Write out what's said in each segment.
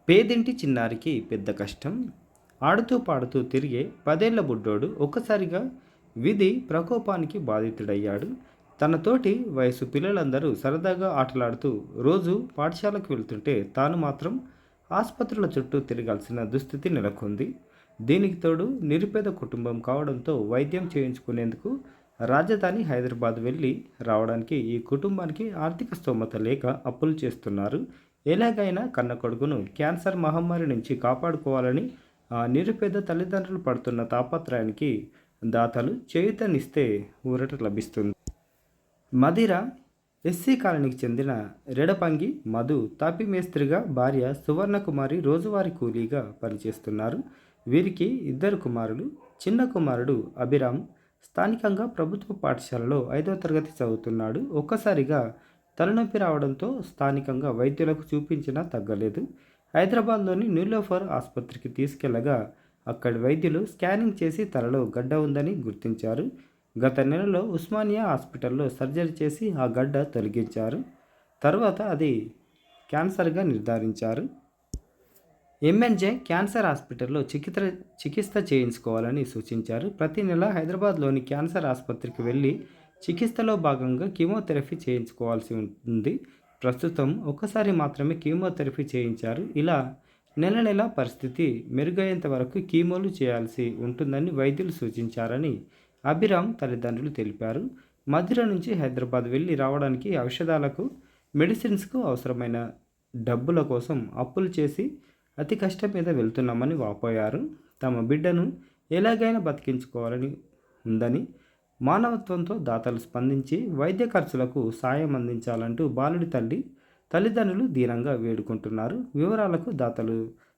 పేదింటి చిన్నారికి పెద్ద కష్టం. ఆడుతూ పాడుతూ తిరిగే 10 ఏళ్ల బుడ్డోడు ఒక్కసారిగా విధి ప్రకోపానికి బాధితుడయ్యాడు. తన తోటి వయసు పిల్లలందరూ సరదాగా ఆటలాడుతూ రోజు పాఠశాలకు వెళ్తుంటే తాను మాత్రం ఆసుపత్రుల చుట్టూ తిరగాల్సిన దుస్థితి నెలకొంది. దీనికి తోడు నిరుపేద కుటుంబం కావడంతో వైద్యం చేయించుకునేందుకు రాజధాని హైదరాబాద్ వెళ్ళి రావడానికి ఈ కుటుంబానికి ఆర్థిక స్తోమత లేక అప్పులు చేస్తున్నారు. ఎలాగైనా కన్న కొడుకును క్యాన్సర్ మహమ్మారి నుంచి కాపాడుకోవాలని ఆ నిరుపేద తల్లిదండ్రులు పడుతున్న తాపత్రయానికి దాతలు చేయూతనిస్తే ఊరట లభిస్తుంది. మదిర ఎస్సీ కాలనీకి చెందిన రెడపంగి మధు తాపి మేస్త్రిగా భార్య సువర్ణకుమారి రోజువారీ కూలీగా పనిచేస్తున్నారు. వీరికి 2 కుమారులు. చిన్న కుమారుడు అభిరామ్ స్థానికంగా ప్రభుత్వ పాఠశాలలో 5వ తరగతి చదువుతున్నాడు. ఒక్కసారిగా తలనొప్పి రావడంతో స్థానికంగా వైద్యులకు చూపించినా తగ్గలేదు. హైదరాబాద్లోని నీలోఫర్ ఆసుపత్రికి తీసుకెళ్లగా అక్కడి వైద్యులు స్కానింగ్ చేసి తలలో గడ్డ ఉందని గుర్తించారు. గత నెలలో ఉస్మానియా హాస్పిటల్లో సర్జరీ చేసి ఆ గడ్డ తొలగించారు. తర్వాత అది క్యాన్సర్గా నిర్ధారించారు. ఎంఎన్జే క్యాన్సర్ హాస్పిటల్లో చికిత్స చేయించుకోవాలని సూచించారు. ప్రతి నెల హైదరాబాద్లోని క్యాన్సర్ ఆసుపత్రికి వెళ్ళి చికిత్సలో భాగంగా కీమోథెరపీ చేయించుకోవాల్సి ఉంది. ప్రస్తుతం ఒక్కసారి మాత్రమే కీమోథెరపీ చేయించారు. ఇలా నెల నెల పరిస్థితి మెరుగయ్యేంత వరకు కీమోలు చేయాల్సి ఉంటుందని వైద్యులు సూచించారని అభిరామ్ తల్లిదండ్రులు తెలిపారు. మధుర నుంచి హైదరాబాద్ వెళ్ళి రావడానికి ఔషధాలకు, మెడిసిన్స్కు అవసరమైన డబ్బుల కోసం అప్పులు చేసి అతి కష్టం మీద వెళ్తున్నామని వాపోయారు. తమ బిడ్డను ఎలాగైనా బతికించుకోవాలని ఉందని మానవత్వంతో దాతలు స్పందించి వైద్య ఖర్చులకు సాయం అందించాలంటూ బాలుడి తల్లిదండ్రులు దీనంగా వేడుకుంటున్నారు. వివరాలకు దాతలు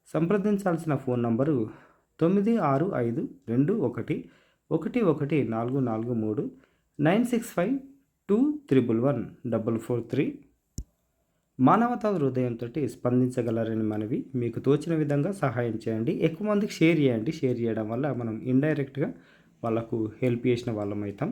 సంప్రదించాల్సిన ఫోన్ నంబరు 9652111443 9652111443. మానవతా హృదయంతో స్పందించగలరని మనవి. మీకు తోచిన విధంగా సహాయం చేయండి. ఎక్కువ మందికి షేర్ చేయండి. షేర్ చేయడం వల్ల మనం ఇండైరెక్ట్గా వాళ్ళకు హెల్ప్ చేసిన వాళ్ళం అవుతాం.